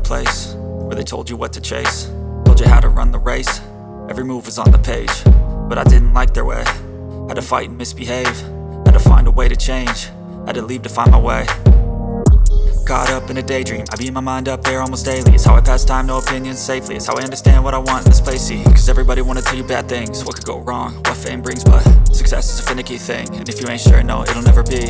place where they told you what to chase, told you how to run the race. Every move was on the page, but I didn't like their way. Had to fight and misbehave, had to find a way to change, had to leave to find my way. Caught up in a daydream, I beat my mind up there almost daily. It's how I pass time, no opinions safely. It's how I understand what I want in this place, see. Cause everybody wanna tell you bad things, what could go wrong, what fame brings. But success is a finicky thing, and if you ain't sure, no, it'll never be.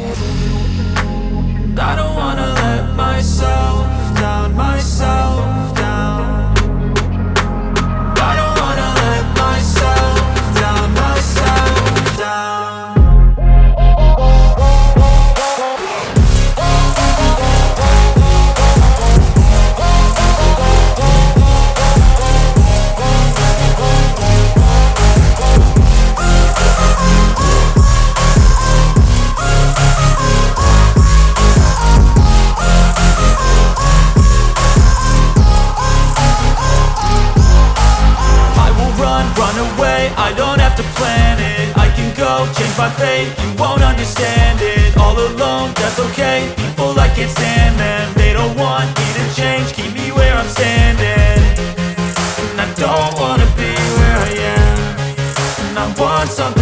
I don't wanna let myself down, myself down. I don't wanna let myself down, myself down. Run away, I don't have to plan it. I can go, change my fate, you won't understand it. All alone, that's okay, people I can't stand them. They don't want me to change, keep me where I'm standing. And I don't wanna be where I am, and I want something